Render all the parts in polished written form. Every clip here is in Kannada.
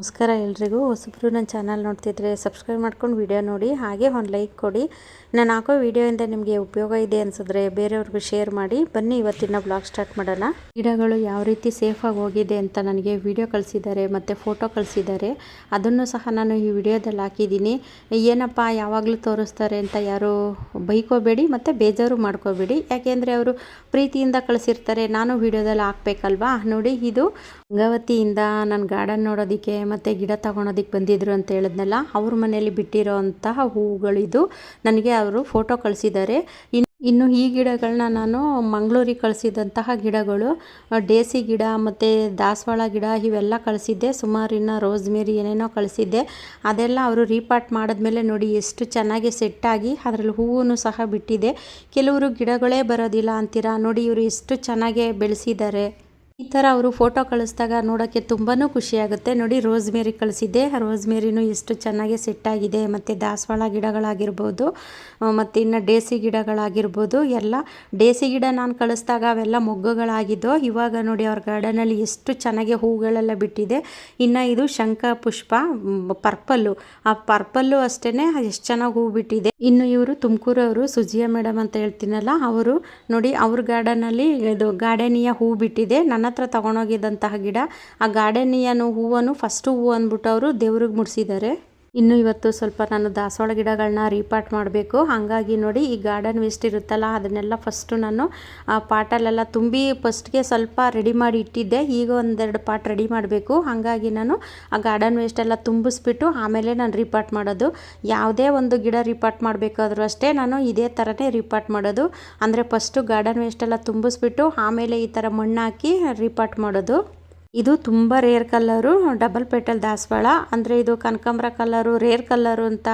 ನಮಸ್ಕಾರ ಎಲ್ರಿಗೂ. ಹೊಸಬ್ರು ನನ್ನ ಚಾನಲ್ ನೋಡ್ತಿದ್ರೆ ಸಬ್ಸ್ಕ್ರೈಬ್ ಮಾಡ್ಕೊಂಡು ವಿಡಿಯೋ ನೋಡಿ, ಹಾಗೆ ಒಂದು ಲೈಕ್ ಕೊಡಿ. ನಾನು ಹಾಕೋ ವಿಡಿಯೋಯಿಂದ ನಿಮಗೆ ಉಪಯೋಗ ಇದೆ ಅನಿಸಿದ್ರೆ ಬೇರೆಯವ್ರಿಗೂ ಶೇರ್ ಮಾಡಿ. ಬನ್ನಿ ಇವತ್ತಿನ ಬ್ಲಾಗ್ ಸ್ಟಾರ್ಟ್ ಮಾಡೋಣ. ಗಿಡಗಳು ಯಾವ ರೀತಿ ಸೇಫಾಗಿ ಹೋಗಿದೆ ಅಂತ ನನಗೆ ವಿಡಿಯೋ ಕಳಿಸಿದ್ದಾರೆ ಮತ್ತು ಫೋಟೋ ಕಳಿಸಿದ್ದಾರೆ. ಅದನ್ನು ಸಹ ನಾನು ಈ ವಿಡಿಯೋದಲ್ಲಿ ಹಾಕಿದ್ದೀನಿ. ಏನಪ್ಪ ಯಾವಾಗಲೂ ತೋರಿಸ್ತಾರೆ ಅಂತ ಯಾರು ಬೈಕೋಬೇಡಿ ಮತ್ತು ಬೇಜಾರು ಮಾಡ್ಕೋಬೇಡಿ. ಯಾಕೆಂದರೆ ಅವರು ಪ್ರೀತಿಯಿಂದ ಕಳಿಸಿರ್ತಾರೆ, ನಾನು ವಿಡಿಯೋದಲ್ಲಿ ಹಾಕ್ಬೇಕಲ್ವಾ. ನೋಡಿ, ಇದು ಗಂಗಾವತಿಯಿಂದ ನನ್ನ ಗಾರ್ಡನ್ ನೋಡೋದಕ್ಕೆ ಮತ್ತು ಗಿಡ ತಗೊಳೋದಕ್ಕೆ ಬಂದಿದ್ರು ಅಂತ ಹೇಳಿದ್ನಲ್ಲ, ಅವ್ರ ಮನೆಯಲ್ಲಿ ಬಿಟ್ಟಿರೋ ಅಂತಹ ಹೂವುಗಳಿದು. ನನಗೆ ಅವರು ಫೋಟೋ ಕಳಿಸಿದ್ದಾರೆ. ಇನ್ನು ಈ ಗಿಡಗಳನ್ನ ನಾನು ಮಂಗಳೂರಿಗೆ ಕಳಿಸಿದಂತಹ ಗಿಡಗಳು, ಡೇಸಿ ಗಿಡ ಮತ್ತು ದಾಸವಾಳ ಗಿಡ ಇವೆಲ್ಲ ಕಳಿಸಿದ್ದೆ. ಸುಮಾರು ಇನ್ನು ರೋಸ್ಮೇರಿ ಏನೇನೋ ಕಳಿಸಿದ್ದೆ. ಅದೆಲ್ಲ ಅವರು ರೀಪಾಟ್ ಮಾಡಿದ್ಮೇಲೆ ನೋಡಿ ಎಷ್ಟು ಚೆನ್ನಾಗಿ ಸೆಟ್ಟಾಗಿ ಅದರಲ್ಲಿ ಹೂವು ಸಹ ಬಿಟ್ಟಿದೆ. ಕೆಲವರು ಗಿಡಗಳೇ ಬರೋದಿಲ್ಲ ಅಂತೀರಾ, ನೋಡಿ ಇವರು ಎಷ್ಟು ಚೆನ್ನಾಗಿ ಬೆಳೆಸಿದ್ದಾರೆ. ಈ ಥರ ಅವರು ಫೋಟೋ ಕಳಿಸಿದಾಗ ನೋಡೋಕ್ಕೆ ತುಂಬಾ ಖುಷಿಯಾಗುತ್ತೆ. ನೋಡಿ, ರೋಸ್ಮೇರಿ ಕಳಿಸಿದ್ದೆ. ರೋಸ್ಮೇರಿನೂ ಎಷ್ಟು ಚೆನ್ನಾಗಿ ಸೆಟ್ಟಾಗಿದೆ. ಮತ್ತು ದಾಸವಾಳ ಗಿಡಗಳಾಗಿರ್ಬೋದು ಮತ್ತು ಇನ್ನು ಡೇಸಿ ಗಿಡಗಳಾಗಿರ್ಬೋದು, ಎಲ್ಲ ಡೇಸಿ ಗಿಡ ನಾನು ಕಳಿಸಿದಾಗ ಅವೆಲ್ಲ ಮೊಗ್ಗುಗಳಾಗಿದ್ದವು. ಇವಾಗ ನೋಡಿ ಅವ್ರ ಗಾರ್ಡನಲ್ಲಿ ಎಷ್ಟು ಚೆನ್ನಾಗಿ ಹೂಗಳೆಲ್ಲ ಬಿಟ್ಟಿದೆ. ಇನ್ನು ಇದು ಶಂಖ ಪುಷ್ಪ ಪರ್ಪಲ್ಲು, ಆ ಪರ್ಪಲ್ಲು ಅಷ್ಟೇ ಎಷ್ಟು ಚೆನ್ನಾಗಿ ಹೂ ಬಿಟ್ಟಿದೆ. ಇನ್ನು ಇವರು ತುಮಕೂರವರು, ಸುಜಿಯಾ ಮೇಡಮ್ ಅಂತ ಹೇಳ್ತೀನಲ್ಲ, ಅವರು ನೋಡಿ ಅವ್ರ ಗಾರ್ಡನಲ್ಲಿ ಇದು ಗಾರ್ಡನಿಯ ಹೂ ಬಿಟ್ಟಿದೆ. ನನ್ನ ಹತ್ರ ತಗೊಂಡೋಗಿದ್ದಂತಹ ಗಿಡ, ಆ ಗಾರ್ಡನಿಯನು ಹೂವನ್ನು ಫಸ್ಟು ಹೂ ಅಂದ್ಬಿಟ್ಟು ಅವರು ದೇವ್ರಿಗೆ ಮುಡಿಸಿದ್ದಾರೆ. ಇನ್ನು ಇವತ್ತು ಸ್ವಲ್ಪ ನಾನು ದಾಸವಾಳ ಗಿಡಗಳನ್ನ ರೀಪಾಟ್ ಮಾಡಬೇಕು. ಹಾಗಾಗಿ ನೋಡಿ, ಈ ಗಾರ್ಡನ್ ವೇಸ್ಟ್ ಇರುತ್ತಲ್ಲ ಅದನ್ನೆಲ್ಲ ಫಸ್ಟು ನಾನು ಪಾಟಲ್ಲೆಲ್ಲ ತುಂಬಿ ಫಸ್ಟ್ಗೆ ಸ್ವಲ್ಪ ರೆಡಿ ಮಾಡಿ ಇಟ್ಟಿದ್ದೆ. ಈಗ ಒಂದೆರಡು ಪಾಟ್ ರೆಡಿ ಮಾಡಬೇಕು. ಹಾಗಾಗಿ ನಾನು ಆ ಗಾರ್ಡನ್ ವೇಸ್ಟೆಲ್ಲ ತುಂಬಿಸ್ಬಿಟ್ಟು ಆಮೇಲೆ ನಾನು ರೀಪಾಟ್ ಮಾಡೋದು. ಯಾವುದೇ ಒಂದು ಗಿಡ ರೀಪಾಟ್ ಮಾಡಬೇಕಾದ್ರೂ ಅಷ್ಟೇ ನಾನು ಇದೇ ಥರನೇ ರೀಪಾಟ್ ಮಾಡೋದು. ಅಂದರೆ ಫಸ್ಟು ಗಾರ್ಡನ್ ವೇಸ್ಟೆಲ್ಲ ತುಂಬಿಸ್ಬಿಟ್ಟು ಆಮೇಲೆ ಈ ಥರ ಮಣ್ಣು ಹಾಕಿ ರೀಪಾಟ್ ಮಾಡೋದು. ಇದು ತುಂಬ ರೇರ್ ಕಲ್ಲರು, ಡಬಲ್ ಪೆಟಲ್ ದಾಸವಾಳ. ಅಂದರೆ ಇದು ಕನಕಾಂಬರ ಕಲ್ಲರು, ರೇರ್ ಕಲ್ಲರು ಅಂತ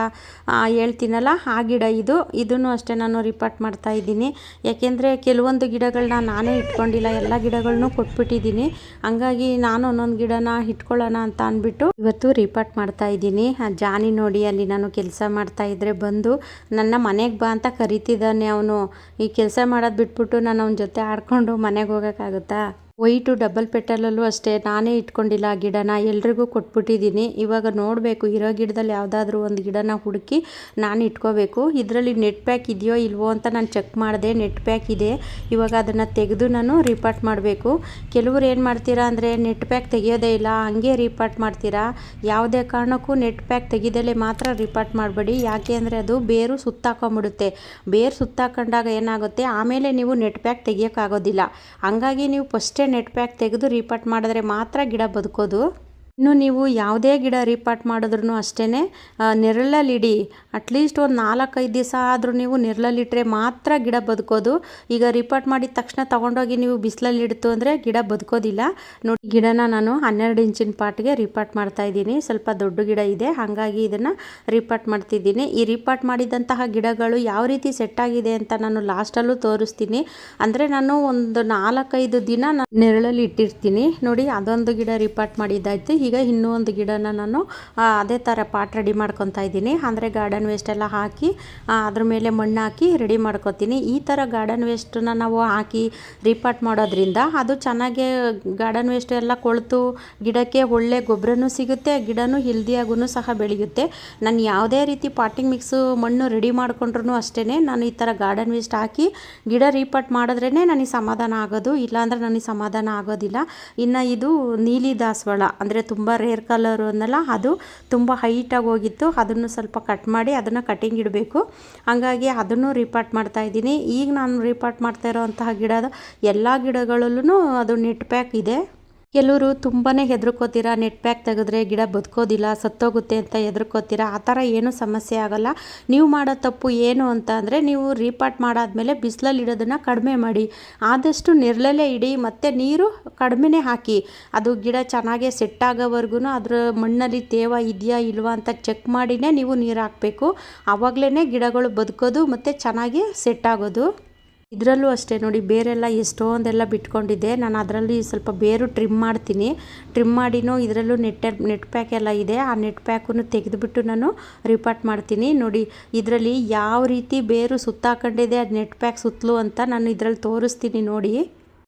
ಹೇಳ್ತೀನಲ್ಲ, ಆ ಗಿಡ ಇದು. ಇದನ್ನು ಅಷ್ಟೇ ನಾನು ರೀಪಾಟ್ ಮಾಡ್ತಾ ಇದ್ದೀನಿ. ಯಾಕೆಂದರೆ ಕೆಲವೊಂದು ಗಿಡಗಳನ್ನ ನಾನೇ ಇಟ್ಕೊಂಡಿಲ್ಲ, ಎಲ್ಲ ಗಿಡಗಳನ್ನೂ ಕೊಟ್ಬಿಟ್ಟಿದ್ದೀನಿ. ಹಂಗಾಗಿ ನಾನು ಒಂದೊಂದು ಗಿಡನ ಇಟ್ಕೊಳ್ಳೋಣ ಅಂತ ಅಂದ್ಬಿಟ್ಟು ಇವತ್ತು ರೀಪಾಟ್ ಮಾಡ್ತಾ ಇದ್ದೀನಿ. ಜಾನಿ ನೋಡಿ, ಅಲ್ಲಿ ನಾನು ಕೆಲಸ ಮಾಡ್ತಾಯಿದ್ರೆ ಬಂದು ನನ್ನ ಮನೆಗೆ ಬಾ ಅಂತ ಕರಿತಿದ್ದಾನೆ ಅವನು. ಈ ಕೆಲಸ ಮಾಡೋದು ಬಿಟ್ಬಿಟ್ಟು ನಾನು ಅವನ ಜೊತೆ ಆಡ್ಕೊಂಡು ಮನೆಗೆ ಹೋಗೋಕ್ಕಾಗುತ್ತಾ. ವೈಟು ಡಬಲ್ ಪೆಟಲಲ್ಲೂ ಅಷ್ಟೇ ನಾನೇ ಇಟ್ಕೊಂಡಿಲ್ಲ ಆ ಗಿಡನ, ಎಲ್ರಿಗೂ ಕೊಟ್ಬಿಟ್ಟಿದ್ದೀನಿ. ಇವಾಗ ನೋಡಬೇಕು, ಇರೋ ಗಿಡದಲ್ಲಿ ಯಾವುದಾದ್ರೂ ಒಂದು ಗಿಡನ ಹುಡುಕಿ ನಾನು ಇಟ್ಕೋಬೇಕು. ಇದರಲ್ಲಿ ನೆಟ್ ಪ್ಯಾಕ್ ಇದೆಯೋ ಇಲ್ವೋ ಅಂತ ನಾನು ಚೆಕ್ ಮಾಡಿದೆ. ನೆಟ್ ಪ್ಯಾಕ್ ಇದೆ. ಇವಾಗ ಅದನ್ನು ತೆಗೆದು ನಾನು ರೀಪಾಟ್ ಮಾಡಬೇಕು. ಕೆಲವರು ಏನು ಮಾಡ್ತೀರಾ ಅಂದರೆ ನೆಟ್ ಪ್ಯಾಕ್ ತೆಗಿಯೋದೇ ಇಲ್ಲ, ಹಂಗೆ ರೀಪಾಟ್ ಮಾಡ್ತೀರಾ. ಯಾವುದೇ ಕಾರಣಕ್ಕೂ ನೆಟ್ ಪ್ಯಾಕ್ ತೆಗಿದಲೇ ಮಾತ್ರ ರೀಪಾಟ್ ಮಾಡಬೇಡಿ. ಯಾಕೆ ಅಂದರೆ ಅದು ಬೇರು ಸುತ್ತಾಕೊಂಬಿಡುತ್ತೆ. ಬೇರು ಸುತ್ತಾಕೊಂಡಾಗ ಏನಾಗುತ್ತೆ, ಆಮೇಲೆ ನೀವು ನೆಟ್ ಪ್ಯಾಕ್ ತೆಗಿಯೋಕ್ಕಾಗೋದಿಲ್ಲ. ಹಂಗಾಗಿ ನೀವು ಫಸ್ಟೇ ನೆಟ್ ಪ್ಯಾಕ್ ತೆಗೆದು ರೀಪಾಟ್ ಮಾಡಿದ್ರೆ ಮಾತ್ರ ಗಿಡ ಬದುಕೋದು. ಇನ್ನು ನೀವು ಯಾವುದೇ ಗಿಡ ರೀಪಾಟ್ ಮಾಡಿದ್ರೂ ಅಷ್ಟೇ ನೆರಳಲ್ಲಿಡಿ. ಅಟ್ಲೀಸ್ಟ್ ಒಂದು 4-5 ದಿವಸ ಆದರೂ ನೀವು ನೆರಳಲ್ಲಿಟ್ಟರೆ ಮಾತ್ರ ಗಿಡ ಬದುಕೋದು. ಈಗ ರೀಪಾಟ್ ಮಾಡಿದ ತಕ್ಷಣ ತೊಗೊಂಡೋಗಿ ನೀವು ಬಿಸಿಲಲ್ಲಿ ಇಡ್ತು ಅಂದರೆ ಗಿಡ ಬದುಕೋದಿಲ್ಲ. ನೋಡಿ, ಗಿಡನ ನಾನು 12 ಇಂಚಿನ ಪಾಟ್ಗೆ ರೀಪಾಟ್ ಮಾಡ್ತಾಯಿದ್ದೀನಿ. ಸ್ವಲ್ಪ ದೊಡ್ಡ ಗಿಡ ಇದೆ, ಹಾಗಾಗಿ ಇದನ್ನು ರೀಪಾಟ್ ಮಾಡ್ತಿದ್ದೀನಿ. ಈ ರೀಪಾಟ್ ಮಾಡಿದಂತಹ ಗಿಡಗಳು ಯಾವ ರೀತಿ ಸೆಟ್ಟಾಗಿದೆ ಅಂತ ನಾನು ಲಾಸ್ಟಲ್ಲೂ ತೋರಿಸ್ತೀನಿ. ಅಂದರೆ ನಾನು ಒಂದು 4-5 ದಿನ ನೆರಳಲ್ಲಿ ಇಟ್ಟಿರ್ತೀನಿ. ನೋಡಿ, ಅದೊಂದು ಗಿಡ ರೀಪಾಟ್ ಮಾಡಿದ್ದಾಯ್ತು. ಈಗ ಇನ್ನೂ ಒಂದು ಗಿಡನ ನಾನು ಅದೇ ಥರ ಪಾಟ್ ರೆಡಿ ಮಾಡ್ಕೊತಾ ಇದ್ದೀನಿ. ಅಂದರೆ ಗಾರ್ಡನ್ ವೇಸ್ಟ್ ಎಲ್ಲ ಹಾಕಿ ಅದ್ರ ಮೇಲೆ ಮಣ್ಣು ಹಾಕಿ ರೆಡಿ ಮಾಡ್ಕೊತೀನಿ. ಈ ಥರ ಗಾರ್ಡನ್ ವೇಸ್ಟನ್ನ ನಾವು ಹಾಕಿ ರೀಪಾಟ್ ಮಾಡೋದ್ರಿಂದ ಅದು ಚೆನ್ನಾಗಿ ಗಾರ್ಡನ್ ವೇಸ್ಟ್ ಎಲ್ಲ ಕೊಳೆತು ಗಿಡಕ್ಕೆ ಒಳ್ಳೆ ಗೊಬ್ಬರನೂ ಸಿಗುತ್ತೆ, ಗಿಡನೂ ಹೆಲ್ದಿಯಾಗೂ ಸಹ ಬೆಳೆಯುತ್ತೆ. ನಾನು ಯಾವುದೇ ರೀತಿ ಪಾಟಿಂಗ್ ಮಿಕ್ಸು ಮಣ್ಣು ರೆಡಿ ಮಾಡ್ಕೊಂಡ್ರೂ ಅಷ್ಟೇ ನಾನು ಈ ಥರ ಗಾರ್ಡನ್ ವೇಸ್ಟ್ ಹಾಕಿ ಗಿಡ ರೀಪಾಟ್ ಮಾಡಿದ್ರೇ ನನಗೆ ಸಮಾಧಾನ ಆಗೋದು, ಇಲ್ಲಾಂದರೆ ನನಗೆ ಸಮಾಧಾನ ಆಗೋದಿಲ್ಲ. ಇನ್ನು ಇದು ನೀಲಿ ದಾಸವಾಳ, ಅಂದರೆ ತುಂಬ ರೇರ್ ಕಲರು ಅನ್ನಲ್ಲ, ಅದು ತುಂಬ ಹೈಟಾಗಿ ಹೋಗಿತ್ತು. ಅದನ್ನು ಸ್ವಲ್ಪ ಕಟ್ ಮಾಡಿ ಅದನ್ನು ಕಟಿಂಗ್ ಇಡಬೇಕು. ಹಾಗಾಗಿ ಅದನ್ನು ರೀಪಾಟ್ ಮಾಡ್ತಾ ಇದ್ದೀನಿ. ಈಗ ನಾನು ರೀಪಾಟ್ ಮಾಡ್ತಾ ಇರೋವಂತಹ ಗಿಡದ ಎಲ್ಲ ಗಿಡಗಳಲ್ಲೂ ಅದು ನೆಟ್ ಪ್ಯಾಕ್ ಇದೆ. ಕೆಲವರು ತುಂಬಾ ಹೆದರ್ಕೋತೀರಾ, ನೆಟ್ ಪ್ಯಾಕ್ ತೆಗೆದ್ರೆ ಗಿಡ ಬದುಕೋದಿಲ್ಲ, ಸತ್ತೋಗುತ್ತೆ ಅಂತ ಹೆದರ್ಕೋತೀರಾ. ಆ ಥರ ಏನೂ ಸಮಸ್ಯೆ ಆಗೋಲ್ಲ. ನೀವು ಮಾಡೋ ತಪ್ಪು ಏನು ಅಂತ ಅಂದರೆ, ನೀವು ರೀಪಾಟ್ ಮಾಡಾದಮೇಲೆ ಬಿಸಿಲಲ್ಲಿ ಇಡೋದನ್ನು ಕಡಿಮೆ ಮಾಡಿ. ಆದಷ್ಟು ನೆರಳಲ್ಲೇ ಇಡಿ ಮತ್ತು ನೀರು ಕಡಿಮೆನೇ ಹಾಕಿ. ಅದು ಗಿಡ ಚೆನ್ನಾಗೇ ಸೆಟ್ಟಾಗೋವರೆಗೂ ಅದರ ಮಣ್ಣಲ್ಲಿ ತೇವ ಇದೆಯಾ ಇಲ್ವಾ ಅಂತ ಚೆಕ್ ಮಾಡಿನೇ ನೀವು ನೀರು ಹಾಕಬೇಕು. ಆವಾಗಲೇ ಗಿಡಗಳು ಬದುಕೋದು ಮತ್ತು ಚೆನ್ನಾಗಿ ಸೆಟ್ಟಾಗೋದು. ಇದರಲ್ಲೂ ಅಷ್ಟೇ ನೋಡಿ, ಬೇರೆಲ್ಲ ಎಷ್ಟೊಂದೆಲ್ಲ ಬಿಟ್ಕೊಂಡಿದ್ದೆ. ನಾನು ಅದರಲ್ಲಿ ಸ್ವಲ್ಪ ಬೇರು ಟ್ರಿಮ್ ಮಾಡ್ತೀನಿ. ಟ್ರಿಮ್ ಮಾಡಿನೂ ಇದರಲ್ಲೂ ನೆಟ್ ಪ್ಯಾಕ್ ಎಲ್ಲ ಇದೆ. ಆ ನೆಟ್ ಪ್ಯಾಕನ್ನು ತೆಗೆದುಬಿಟ್ಟು ನಾನು ರೀಪಾಟ್ ಮಾಡ್ತೀನಿ. ನೋಡಿ, ಇದರಲ್ಲಿ ಯಾವ ರೀತಿ ಬೇರು ಸುತ್ತಾಕೊಂಡಿದೆ ಅದು ನೆಟ್ ಪ್ಯಾಕ್ ಸುತ್ತಲೂ ಅಂತ ನಾನು ಇದರಲ್ಲಿ ತೋರಿಸ್ತೀನಿ ನೋಡಿ.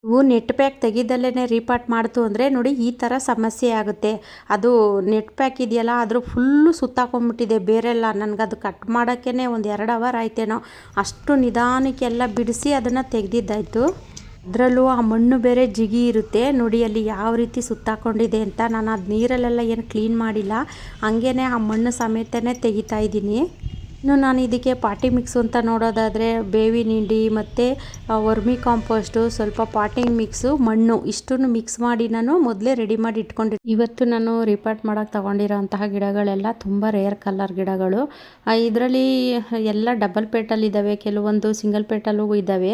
ಇವು ನೆಟ್ ಪ್ಯಾಕ್ ತೆಗಿದಲ್ಲೇ ರೀಪಾಟ್ ಮಾಡ್ತು ಅಂದರೆ ನೋಡಿ ಈ ಥರ ಸಮಸ್ಯೆ ಆಗುತ್ತೆ. ಅದು ನೆಟ್ ಪ್ಯಾಕ್ ಇದೆಯಲ್ಲ ಅದ್ರ ಫುಲ್ಲು ಸುತ್ತಾಕೊಂಡ್ಬಿಟ್ಟಿದೆ ಬೇರೆಲ್ಲ. ನನಗದು ಕಟ್ ಮಾಡೋಕ್ಕೇ ಒಂದು 2 ಅವರ್ ಆಯ್ತೇನೋ. ಅಷ್ಟು ನಿಧಾನಕ್ಕೆಲ್ಲ ಬಿಡಿಸಿ ಅದನ್ನು ತೆಗೆದಿದ್ದಾಯಿತು. ಅದರಲ್ಲೂ ಆ ಮಣ್ಣು ಬೇರೆ ಜಿಗಿ ಇರುತ್ತೆ ನೋಡಿ, ಅಲ್ಲಿ ಯಾವ ರೀತಿ ಸುತ್ತಾಕೊಂಡಿದೆ ಅಂತ. ನಾನು ಅದು ನೀರಲ್ಲೆಲ್ಲ ಏನು ಕ್ಲೀನ್ ಮಾಡಿಲ್ಲ, ಹಂಗೇ ಆ ಮಣ್ಣು ಸಮೇತನೇ ತೆಗಿತಾ ಇದ್ದೀನಿ. ಇನ್ನು ನಾನು ಇದಕ್ಕೆ ಪಾಟಿ ಮಿಕ್ಸು ಅಂತ ನೋಡೋದಾದರೆ ಬೇವಿನ ಹಿಂಡಿ ಮತ್ತು ವರ್ಮಿ ಕಾಂಪೋಸ್ಟು, ಸ್ವಲ್ಪ ಪಾಟಿಂಗ್ ಮಿಕ್ಸು, ಮಣ್ಣು ಇಷ್ಟನ್ನು ಮಿಕ್ಸ್ ಮಾಡಿ ನಾನು ಮೊದಲೇ ರೆಡಿ ಮಾಡಿ ಇಟ್ಕೊಂಡಿದ್ದೆ. ಇವತ್ತು ನಾನು ರಿಪಾರ್ಟ್ ಮಾಡೋಕ್ಕೆ ತೊಗೊಂಡಿರೋಂತಹ ಗಿಡಗಳೆಲ್ಲ ತುಂಬ ರೇರ್ ಕಲರ್ ಗಿಡಗಳು. ಇದರಲ್ಲಿ ಎಲ್ಲ ಡಬಲ್ ಪೇಟಲ್ಲಿದ್ದಾವೆ, ಕೆಲವೊಂದು ಸಿಂಗಲ್ ಪೇಟಲ್ಲೂ ಇದ್ದಾವೆ.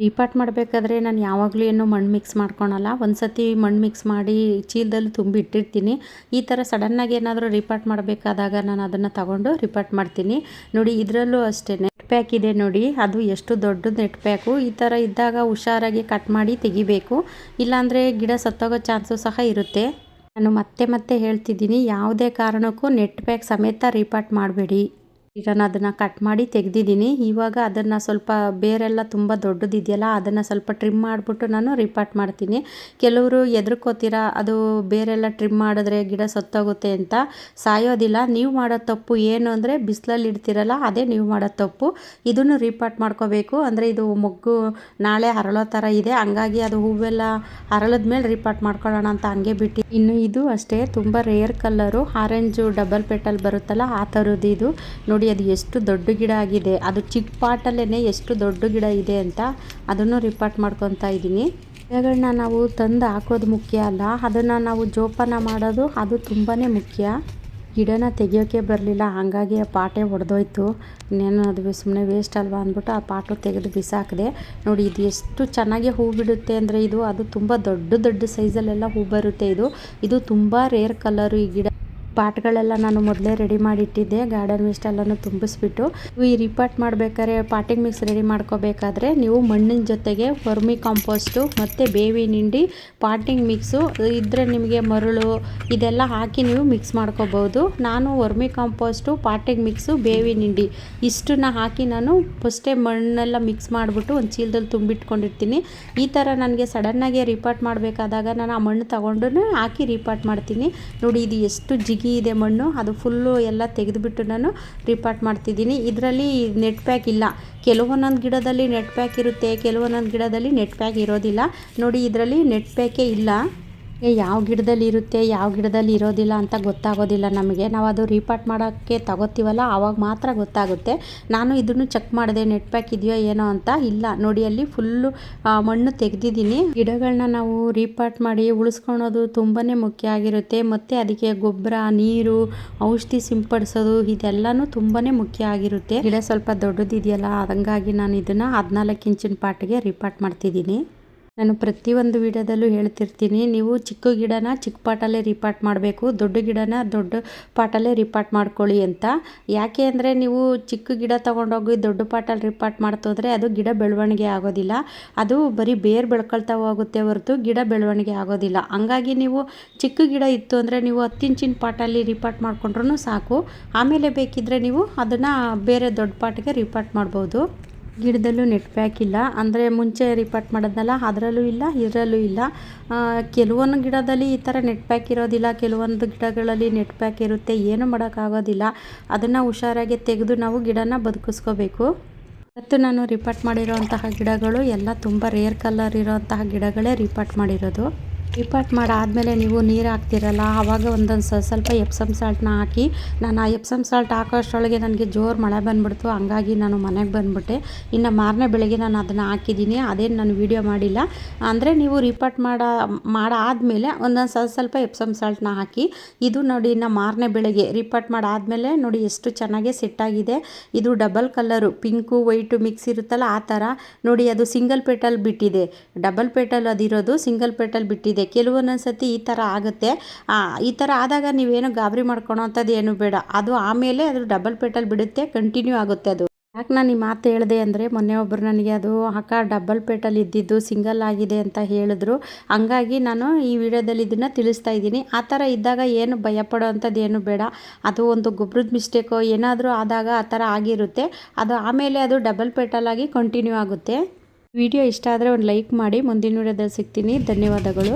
ರೀಪಾಟ್ ಮಾಡಬೇಕಾದ್ರೆ ನಾನು ಯಾವಾಗಲೂ ಏನು ಮಣ್ಣು ಮಿಕ್ಸ್ ಮಾಡ್ಕೊಳಲ್ಲ. ಒಂದು ಸತಿ ಮಣ್ಣು ಮಿಕ್ಸ್ ಮಾಡಿ ಚೀಲದಲ್ಲಿ ತುಂಬಿ ಇಟ್ಟಿರ್ತೀನಿ. ಈ ಥರ ಸಡನ್ನಾಗಿ ಏನಾದರೂ ರೀಪಾಟ್ ಮಾಡಬೇಕಾದಾಗ ನಾನು ಅದನ್ನು ತಗೊಂಡು ರೀಪಾಟ್ ಮಾಡ್ತೀನಿ. ನೋಡಿ ಇದರಲ್ಲೂ ಅಷ್ಟೇ ನೆಟ್ ಪ್ಯಾಕ್ ಇದೆ ನೋಡಿ, ಅದು ಎಷ್ಟು ದೊಡ್ಡ ನೆಟ್ ಪ್ಯಾಕು. ಈ ಥರ ಇದ್ದಾಗ ಹುಷಾರಾಗಿ ಕಟ್ ಮಾಡಿ ತೆಗಿಬೇಕು, ಇಲ್ಲಾಂದರೆ ಗಿಡ ಸತ್ತೋಗೋ ಚಾನ್ಸು ಸಹ ಇರುತ್ತೆ. ನಾನು ಮತ್ತೆ ಹೇಳ್ತಿದ್ದೀನಿ, ಯಾವುದೇ ಕಾರಣಕ್ಕೂ ನೆಟ್ ಪ್ಯಾಕ್ ಸಮೇತ ರೀಪಾಟ್ ಮಾಡಬೇಡಿ. ಈಗ ನಾನು ಅದನ್ನು ಕಟ್ ಮಾಡಿ ತೆಗೆದಿದ್ದೀನಿ. ಇವಾಗ ಅದನ್ನು ಸ್ವಲ್ಪ ಬೇರೆಲ್ಲ ತುಂಬ ದೊಡ್ಡದಿದೆಯಲ್ಲ ಅದನ್ನು ಸ್ವಲ್ಪ ಟ್ರಿಮ್ ಮಾಡಿಬಿಟ್ಟು ನಾನು ರೀಪಾಟ್ ಮಾಡ್ತೀನಿ. ಕೆಲವರು ಹೆದರ್ಕೋತೀರ ಅದು ಬೇರೆಲ್ಲ ಟ್ರಿಮ್ ಮಾಡಿದ್ರೆ ಗಿಡ ಸತ್ತೋಗುತ್ತೆ ಅಂತ. ಸಾಯೋದಿಲ್ಲ. ನೀವು ಮಾಡೋ ತಪ್ಪು ಏನು ಅಂದರೆ ಬಿಸಿಲಲ್ಲಿ ಇಡ್ತೀರಲ್ಲ ಅದೇ ನೀವು ಮಾಡೋ ತಪ್ಪು. ಇದನ್ನು ರೀಪಾಟ್ ಮಾಡ್ಕೋಬೇಕು. ಅಂದರೆ ಇದು ಮೊಗ್ಗು ನಾಳೆ ಅರಳೋ ಥರ ಇದೆ, ಹಂಗಾಗಿ ಅದು ಹೂವೆಲ್ಲ ಅರಳದ ಮೇಲೆ ರೀಪಾಟ್ ಮಾಡ್ಕೊಳ್ಳೋಣ ಅಂತ ಹಂಗೆ ಬಿಟ್ಟು. ಇನ್ನು ಇದು ಅಷ್ಟೇ ತುಂಬ rare colour, orange double petal ಬರುತ್ತಲ್ಲ ಆ ಥರದ್ದು ಇದು ನೋಡಿ. ಅದು ಎಷ್ಟು ದೊಡ್ಡ ಗಿಡ ಆಗಿದೆ, ಅದು ಚಿಕ್ಕ ಪಾಟಲ್ಲೇ ಎಷ್ಟು ದೊಡ್ಡ ಗಿಡ ಇದೆ ಅಂತ ಅದನ್ನು ರಿಪಾರ್ಟ್ ಮಾಡ್ಕೊತಾ ಇದ್ದೀನಿ. ಗಿಡಗಳನ್ನ ನಾವು ತಂದು ಹಾಕೋದು ಮುಖ್ಯ ಅಲ್ಲ, ಅದನ್ನು ನಾವು ಜೋಪಾನ ಮಾಡೋದು ಅದು ತುಂಬಾ ಮುಖ್ಯ. ಗಿಡನ ತೆಗಿಯೋಕ್ಕೆ ಬರಲಿಲ್ಲ, ಹಾಗಾಗಿ ಆ ಪಾಟೆ ಒಡೆದೋಯ್ತು. ಇನ್ನೇನು ಅದು ಸುಮ್ಮನೆ ವೇಸ್ಟ್ ಅಲ್ವಾ ಅಂದ್ಬಿಟ್ಟು ಆ ಪಾಟು ತೆಗೆದು ಬಿಸಾಕಿದೆ. ನೋಡಿ ಇದು ಎಷ್ಟು ಚೆನ್ನಾಗಿ ಹೂ ಬಿಡುತ್ತೆ ಅಂದರೆ ಅದು ತುಂಬ ದೊಡ್ಡ ಸೈಜಲ್ಲೆಲ್ಲ ಹೂ ಬರುತ್ತೆ. ಇದು ತುಂಬ ರೇರ್ ಕಲರು ಈ ಗಿಡ. ಪಾಟ್ಗಳೆಲ್ಲ ನಾನು ಮೊದಲೇ ರೆಡಿ ಮಾಡಿಟ್ಟಿದ್ದೆ, ಗಾರ್ಡನ್ ವೇಸ್ಟ್ ಎಲ್ಲನೂ ತುಂಬಿಸ್ಬಿಟ್ಟು. ಈ ರಿಪಾಟ್ ಮಾಡಬೇಕಾದ್ರೆ ಪಾಟಿಂಗ್ ಮಿಕ್ಸ್ ರೆಡಿ ಮಾಡ್ಕೋಬೇಕಾದ್ರೆ ನೀವು ಮಣ್ಣಿನ ಜೊತೆಗೆ ವರ್ಮಿ ಕಾಂಪೋಸ್ಟು ಮತ್ತು ಬೇವಿನ ಹಿಂಡಿ, ಪಾಟಿಂಗ್ ಮಿಕ್ಸು ಇದ್ದರೆ ನಿಮಗೆ ಮರಳು ಇದೆಲ್ಲ ಹಾಕಿ ನೀವು ಮಿಕ್ಸ್ ಮಾಡ್ಕೋಬೋದು. ನಾನು ವರ್ಮಿ ಕಾಂಪೋಸ್ಟು, ಪಾಟಿಂಗ್ ಮಿಕ್ಸು, ಬೇವಿನ ಹಿಂಡಿ ಇಷ್ಟನ್ನ ಹಾಕಿ ನಾನು ಫಸ್ಟೇ ಮಣ್ಣೆಲ್ಲ ಮಿಕ್ಸ್ ಮಾಡಿಬಿಟ್ಟು ಒಂದು ಚೀಲದಲ್ಲಿ ತುಂಬಿಟ್ಕೊಂಡಿರ್ತೀನಿ. ಈ ಥರ ನನಗೆ ಸಡನ್ನಾಗಿ ರಿಪಾಟ್ ಮಾಡಬೇಕಾದಾಗ ನಾನು ಆ ಮಣ್ಣು ತಗೊಂಡು ಹಾಕಿ ರಿಪಾಟ್ ಮಾಡ್ತೀನಿ. ನೋಡಿ ಇದು ಎಷ್ಟು ಜಿಗಿ ಇದೆ ಮಣ್ಣು, ಅದು ಫುಲ್ಲು ಎಲ್ಲ ತೆಗೆದುಬಿಟ್ಟು ನಾನು ರಿಪಾಟ್ ಮಾಡ್ತಿದ್ದೀನಿ. ಇದರಲ್ಲಿ ನೆಟ್ ಪ್ಯಾಕ್ ಇಲ್ಲ. ಕೆಲವೊಂದೊಂದು ಗಿಡದಲ್ಲಿ ನೆಟ್ ಪ್ಯಾಕ್ ಇರುತ್ತೆ, ಕೆಲವೊಂದೊಂದು ಗಿಡದಲ್ಲಿ ನೆಟ್ ಪ್ಯಾಕ್ ಇರೋದಿಲ್ಲ. ನೋಡಿ ಇದರಲ್ಲಿ ನೆಟ್ ಪ್ಯಾಕೇ ಇಲ್ಲ. ಯಾವ ಗಿಡದಲ್ಲಿ ಇರುತ್ತೆ ಯಾವ ಗಿಡದಲ್ಲಿ ಇರೋದಿಲ್ಲ ಅಂತ ಗೊತ್ತಾಗೋದಿಲ್ಲ ನಮಗೆ. ನಾವು ಅದು ರೀಪಾಟ್ ಮಾಡೋಕ್ಕೆ ತಗೋತೀವಲ್ಲ ಆವಾಗ ಮಾತ್ರ ಗೊತ್ತಾಗುತ್ತೆ. ನಾನು ಇದನ್ನು ಚೆಕ್ ಮಾಡಿದೆ ನೆಟ್ ಪ್ಯಾಕ್ ಇದೆಯೋ ಏನೋ ಅಂತ. ಇಲ್ಲ ನೋಡಿ ಅಲ್ಲಿ ಫುಲ್ಲು ಮಣ್ಣು ತೆಗೆದಿದ್ದೀನಿ. ಗಿಡಗಳನ್ನ ನಾವು ರೀಪಾಟ್ ಮಾಡಿ ಉಳಿಸ್ಕೊಳೋದು ತುಂಬಾ ಮುಖ್ಯ ಆಗಿರುತ್ತೆ. ಮತ್ತು ಅದಕ್ಕೆ ಗೊಬ್ಬರ, ನೀರು, ಔಷಧಿ ಸಿಂಪಡಿಸೋದು ಇದೆಲ್ಲನೂ ತುಂಬಾ ಮುಖ್ಯ ಆಗಿರುತ್ತೆ. ಗಿಡ ಸ್ವಲ್ಪ ದೊಡ್ಡದಿದೆಯಲ್ಲ ಹಂಗಾಗಿ ನಾನು ಇದನ್ನು 14 ಇಂಚಿನ ಪಾಟಿಗೆ ರೀಪಾಟ್ ಮಾಡ್ತಿದ್ದೀನಿ. ನಾನು ಪ್ರತಿಯೊಂದು ವಿಡಿಯೋದಲ್ಲೂ ಹೇಳ್ತಿರ್ತೀನಿ, ನೀವು ಚಿಕ್ಕ ಗಿಡನ ಚಿಕ್ಕ ಪಾಟಲ್ಲೇ ರಿಪಾಟ್ ಮಾಡಬೇಕು, ದೊಡ್ಡ ಗಿಡನ ದೊಡ್ಡ ಪಾಟಲ್ಲೇ ರಿಪಾಟ್ ಮಾಡ್ಕೊಳ್ಳಿ ಅಂತ. ಯಾಕೆ ಅಂದರೆ ನೀವು ಚಿಕ್ಕ ಗಿಡ ತೊಗೊಂಡೋಗಿ ದೊಡ್ಡ ಪಾಟಲ್ಲಿ ರಿಪಾಟ್ ಮಾಡ್ತೋದ್ರೆ ಅದು ಗಿಡ ಬೆಳವಣಿಗೆ ಆಗೋದಿಲ್ಲ. ಅದು ಬರೀ ಬೇರು ಬೆಳ್ಕೊಳ್ತಾ ಹೋಗುತ್ತೆ ಹೊರತು ಗಿಡ ಬೆಳವಣಿಗೆ ಆಗೋದಿಲ್ಲ. ಹಂಗಾಗಿ ನೀವು ಚಿಕ್ಕ ಗಿಡ ಇತ್ತು ಅಂದರೆ ನೀವು 10 ಇಂಚಿನ ಪಾಟಲ್ಲಿ ರಿಪಾಟ್ ಮಾಡ್ಕೊಂಡ್ರೂ ಸಾಕು. ಆಮೇಲೆ ಬೇಕಿದ್ದರೆ ನೀವು ಅದನ್ನು ಬೇರೆ ದೊಡ್ಡ ಪಾಟಿಗೆ ರಿಪಾಟ್ ಮಾಡ್ಬೋದು. ಗಿಡದಲ್ಲೂ ನೆಟ್ ಪ್ಯಾಕ್ ಇಲ್ಲ, ಅಂದರೆ ಮುಂಚೆ ರಿಪಾಟ್ ಮಾಡೋದಲ್ಲ ಅದರಲ್ಲೂ ಇಲ್ಲ ಇದರಲ್ಲೂ ಇಲ್ಲ. ಕೆಲವೊಂದು ಗಿಡದಲ್ಲಿ ಈ ಥರ ನೆಟ್ ಪ್ಯಾಕ್ ಇರೋದಿಲ್ಲ, ಕೆಲವೊಂದು ಗಿಡಗಳಲ್ಲಿ ನೆಟ್ ಪ್ಯಾಕ್ ಇರುತ್ತೆ. ಏನೂ ಮಾಡೋಕ್ಕಾಗೋದಿಲ್ಲ. ಅದನ್ನು ಹುಷಾರಾಗಿ ತೆಗೆದು ನಾವು ಗಿಡನ ಬದುಕಿಸ್ಕೋಬೇಕು. ಇವತ್ತು ನಾನು ರಿಪಾಟ್ ಮಾಡಿರೋಂತಹ ಗಿಡಗಳು ಎಲ್ಲ ತುಂಬ ರೇರ್ ಕಲರ್ ಇರೋಂತಹ ಗಿಡಗಳೇ ರಿಪಾಟ್ ಮಾಡಿರೋದು. ರಿಪಾಟ್ ಮಾಡಾದಮೇಲೆ ನೀವು ನೀರು ಹಾಕ್ತಿರಲ್ಲ ಆವಾಗ ಒಂದೊಂದು ಸ್ವಲ್ಪ ಎಪ್ಸಮ್ ಸಾಲ್ಟನ್ನ ಹಾಕಿ. ನಾನು ಆ ಎಪ್ಸಮ್ ಸಾಲ್ಟ್ ಹಾಕೋ ಅಷ್ಟರೊಳಗೆ ನನಗೆ ಜೋರು ಮಳೆ ಬಂದುಬಿಡ್ತು, ಹಂಗಾಗಿ ನಾನು ಮನೆಗೆ ಬಂದುಬಿಟ್ಟೆ. ಇನ್ನು ಮಾರನೇ ಬೆಳಗ್ಗೆ ನಾನು ಅದನ್ನು ಹಾಕಿದ್ದೀನಿ, ಅದೇನು ನಾನು ವೀಡಿಯೋ ಮಾಡಿಲ್ಲ. ಅಂದರೆ ನೀವು ರಿಪಾಟ್ ಮಾಡಾದಮೇಲೆ ಒಂದೊಂದು ಸ್ವಲ್ಪ ಎಪ್ಸಮ್ ಸಾಲ್ಟನ್ನ ಹಾಕಿ. ಇದು ನೋಡಿ ಇನ್ನು ಮಾರನೇ ಬೆಳಗ್ಗೆ ರಿಪಾಟ್ ಮಾಡಾದಮೇಲೆ ನೋಡಿ ಎಷ್ಟು ಚೆನ್ನಾಗಿ ಸೆಟ್ಟಾಗಿದೆ. ಇದು double colour pink white mix ಇರುತ್ತಲ್ಲ ಆ ಥರ ನೋಡಿ. ಅದು ಸಿಂಗಲ್ ಪೇಟಲ್ ಬಿಟ್ಟಿದೆ, ಡಬಲ್ ಪೇಟಲ್ ಅದಿರೋದು ಸಿಂಗಲ್ ಪೇಟಲ್ ಬಿಟ್ಟಿದೆ. ಕೆಲವೊಂದೊಂದು ಸತಿ ಈ ಥರ ಆಗುತ್ತೆ. ಈ ಥರ ಆದಾಗ ನೀವೇನು ಗಾಬರಿ ಮಾಡ್ಕೊಳೋ ಅಂಥದ್ದು ಏನು ಬೇಡ. ಅದು ಆಮೇಲೆ ಅದು ಡಬಲ್ ಪೇಟಲ್ ಬಿಡುತ್ತೆ, ಕಂಟಿನ್ಯೂ ಆಗುತ್ತೆ. ಅದು ಯಾಕೆ ನಾನು ಈ ಮಾತು ಹೇಳಿದೆ ಅಂದರೆ ಮೊನ್ನೆ ಒಬ್ಬರು ನನಗೆ ಅದು ಡಬಲ್ ಪೇಟಲ್ ಇದ್ದಿದ್ದು ಸಿಂಗಲ್ ಆಗಿದೆ ಅಂತ ಹೇಳಿದ್ರು. ಹಂಗಾಗಿ ನಾನು ಈ ವಿಡಿಯೋದಲ್ಲಿ ಇದನ್ನು ತಿಳಿಸ್ತಾ ಇದ್ದೀನಿ. ಆ ಥರ ಇದ್ದಾಗ ಏನು ಭಯಪಡೋ ಅಂಥದ್ದು ಏನು ಬೇಡ. ಅದು ಒಂದು ಗೊಬ್ಬರದ ಮಿಸ್ಟೇಕೋ ಏನಾದರೂ ಆದಾಗ ಆ ಥರ ಆಗಿರುತ್ತೆ. ಅದು ಆಮೇಲೆ ಅದು ಡಬಲ್ ಪೇಟಲ್ ಆಗಿ ಕಂಟಿನ್ಯೂ ಆಗುತ್ತೆ. ವಿಡಿಯೋ ಇಷ್ಟ ಆದರೆ ಒಂದು ಲೈಕ್ ಮಾಡಿ. ಮುಂದಿನ ವಿಡಿಯೋದಲ್ಲಿ ಸಿಗ್ತೀನಿ. ಧನ್ಯವಾದಗಳು.